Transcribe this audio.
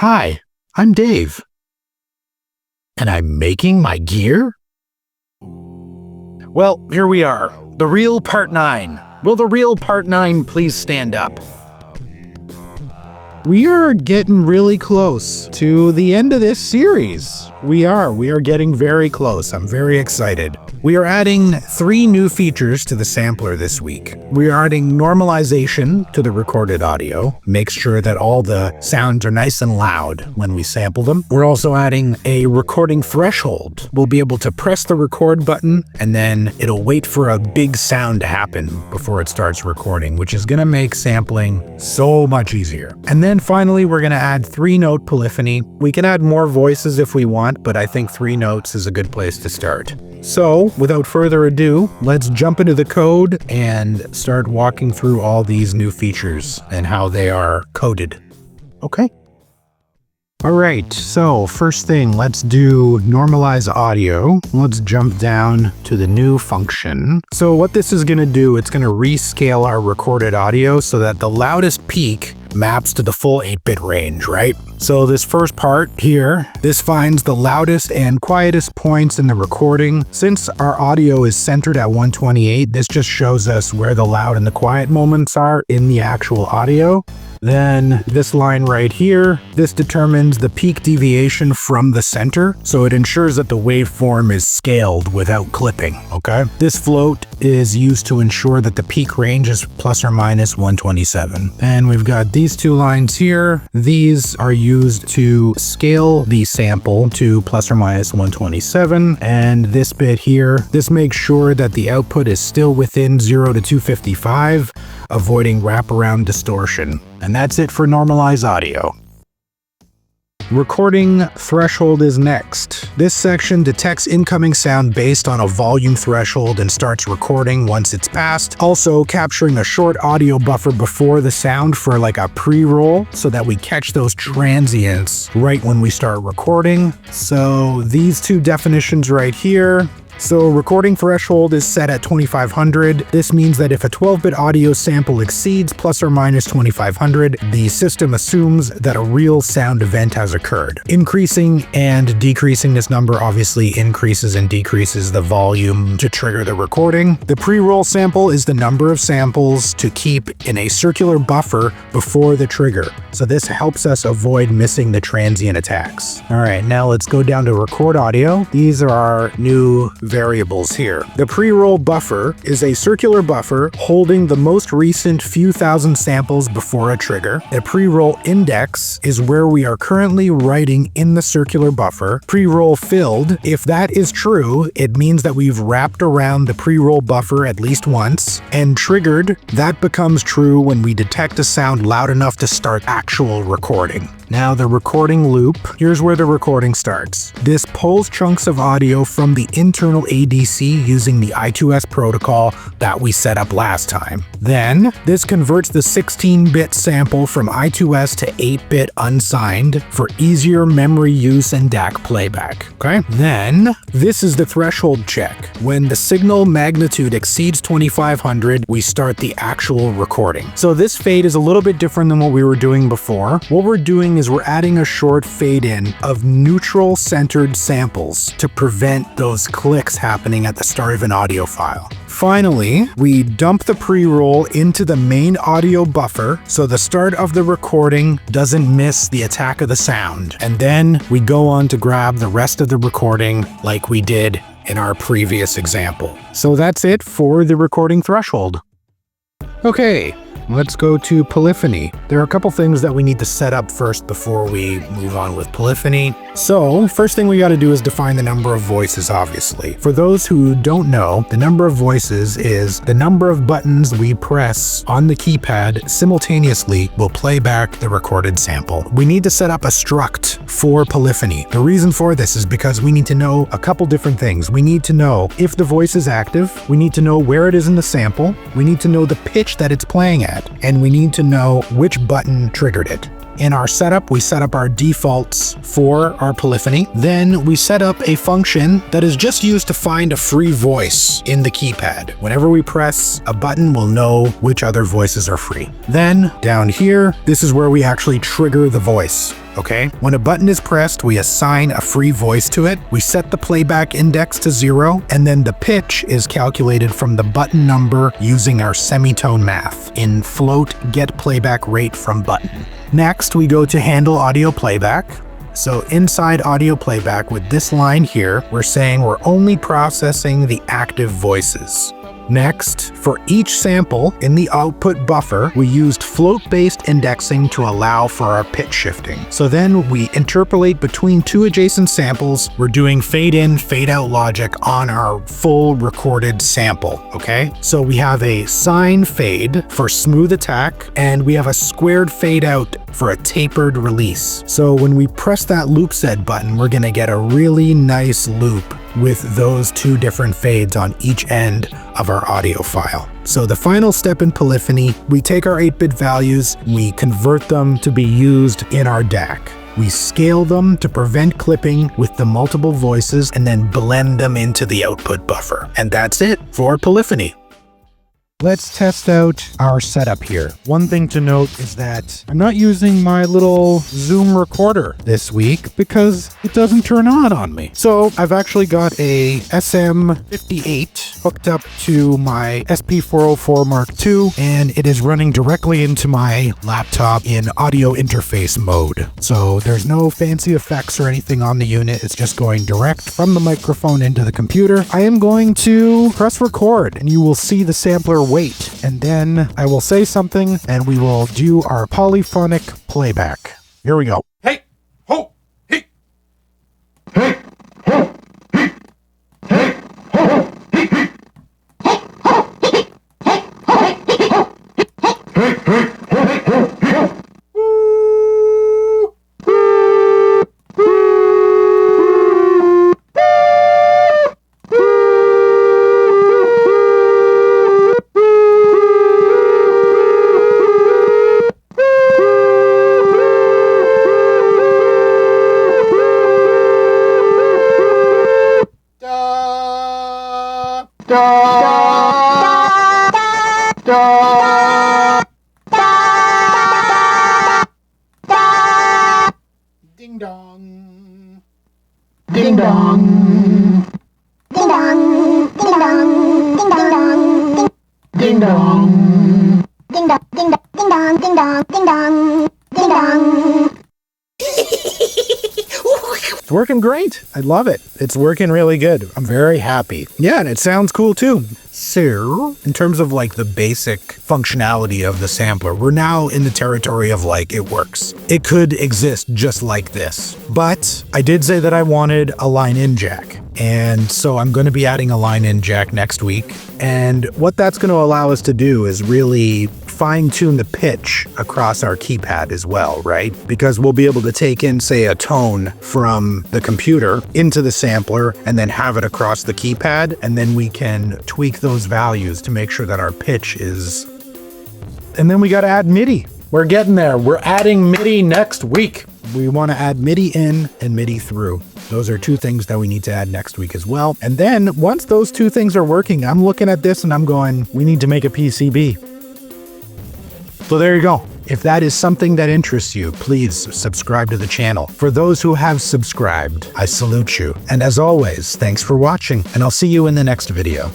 Hi, I'm Dave. And I'm making my gear? Well, here we are. The real part 9. Will the real part 9 please stand up? We are getting really close to the end of this series. We are getting very close. I'm very excited. We are adding 3 new features to the sampler this week. We are adding normalization to the recorded audio, makes sure that all the sounds are nice and loud when we sample them. We're also adding a recording threshold. We'll be able to press the record button and then it'll wait for a big sound to happen before it starts recording, which is gonna make sampling so much easier. And then finally, we're gonna add 3-note polyphony. We can add more voices if we want, but I think 3 notes is a good place to start. So, without further ado, let's jump into the code and start walking through all these new features and how they are coded. Okay? Alright, so first thing, let's do normalize audio. Let's jump down to the new function. So what this is going to do, it's going to rescale our recorded audio so that the loudest peak maps to the full 8-bit range, right? So this first part here, this finds the loudest and quietest points in the recording. Since our audio is centered at 128, this just shows us where the loud and the quiet moments are in the actual audio. Then this line right here, this determines the peak deviation from the center, so it ensures that the waveform is scaled without clipping, okay? This float is used to ensure that the peak range is plus or minus 127. And we've got these 2 lines here. These are used to scale the sample to plus or minus 127. And this bit here, this makes sure that the output is still within 0 to 255, avoiding wraparound distortion. And that's it for normalize audio. Recording threshold is next. This section detects incoming sound based on a volume threshold and starts recording once it's passed. Also capturing a short audio buffer before the sound for like a pre-roll so that we catch those transients right when we start recording. So these 2 definitions right here. So recording threshold is set at 2500. This means that if a 12-bit audio sample exceeds plus or minus 2500, the system assumes that a real sound event has occurred. Increasing and decreasing this number obviously increases and decreases the volume to trigger the recording. The pre-roll sample is the number of samples to keep in a circular buffer before the trigger. So this helps us avoid missing the transient attacks. All right, now let's go down to record audio. These are our new variables here. The pre-roll buffer is a circular buffer holding the most recent few thousand samples before a trigger. The pre-roll index is where we are currently writing in the circular buffer. Pre-roll filled, if that is true, it means that we've wrapped around the pre-roll buffer at least once. And triggered, that becomes true when we detect a sound loud enough to start actual recording. Now the recording loop, here's where the recording starts. This pulls chunks of audio from the internal ADC using the I2S protocol that we set up last time. Then, this converts the 16-bit sample from I2S to 8-bit unsigned for easier memory use and DAC playback, okay? Then, this is the threshold check. When the signal magnitude exceeds 2500, we start the actual recording. So this fade is a little bit different than what we were doing before. What we're doing is we're adding a short fade in of neutral centered samples to prevent those clicks happening at the start of an audio file. Finally, we dump the pre-roll into the main audio buffer so the start of the recording doesn't miss the attack of the sound. And then we go on to grab the rest of the recording like we did in our previous example. So that's it for the recording threshold. Okay. Let's go to Polyphony. There are a couple things that we need to set up first before we move on with Polyphony. So, first thing we got to do is define the number of voices, obviously. For those who don't know, the number of voices is the number of buttons we press on the keypad simultaneously will play back the recorded sample. We need to set up a struct for Polyphony. The reason for this is because we need to know a couple different things. We need to know if the voice is active, we need to know where it is in the sample, we need to know the pitch that it's playing at, and we need to know which button triggered it. In our setup, we set up our defaults for our polyphony. Then we set up a function that is just used to find a free voice in the keypad. Whenever we press a button, we'll know which other voices are free. Then down here, this is where we actually trigger the voice. okay? When a button is pressed, we assign a free voice to it. We set the playback index to 0, and then the pitch is calculated from the button number using our semitone math in float get playback rate from button. Next, we go to handle audio playback. So inside audio playback with this line here, we're saying we're only processing the active voices. Next, for each sample in the output buffer, we used float-based indexing to allow for our pitch shifting. So then we interpolate between two adjacent samples. We're doing fade-in, fade-out logic on our full recorded sample, okay? So we have a sine fade for smooth attack, and we have a squared fade-out for a tapered release. So when we press that loop set button, we're gonna get a really nice loop with those two different fades on each end of our audio file. So the final step in Polyphony, we take our 8-bit values, we convert them to be used in our DAC. We scale them to prevent clipping with the multiple voices and then blend them into the output buffer. And that's it for Polyphony. Let's test out our setup here. One thing to note is that I'm not using my little Zoom recorder this week because it doesn't turn on me. So I've actually got a SM58 hooked up to my SP404 Mark II, and it is running directly into my laptop in audio interface mode. So there's no fancy effects or anything on the unit. It's just going direct from the microphone into the computer. I am going to press record and you will see the sampler wait, and then I will say something and we will do our polyphonic playback. Here we go. Hey, ho, hey, hey, ho, hey, hey, ho, hey, hey, ding dong. Ding dong. Ding dong. Ding dong. Ding dong. Ding dong. Ding dong. Ding dong. Ding dong. Ding dong. Ding dong. Ding dong. It's working great. I love it. It's working really good. I'm very happy. Yeah, and it sounds cool too. So, in terms of like the basic functionality of the sampler, we're now in the territory of like it works. It could exist just like this. But I did say that I wanted a line-in jack. And so I'm going to be adding a line-in jack next week. And what that's going to allow us to do is really fine-tune the pitch across our keypad as well, right? Because we'll be able to take in, say, a tone from the computer into the sampler and then have it across the keypad, and then we can tweak those values to make sure that our pitch is... And then we got to add MIDI. We're getting there. We're adding MIDI next week. We want to add MIDI in and MIDI through. Those are two things that we need to add next week as well. And then once those two things are working, I'm looking at this and I'm going, we need to make a PCB. So there you go. If that is something that interests you, please subscribe to the channel. For those who have subscribed, I salute you. And as always, thanks for watching, and I'll see you in the next video.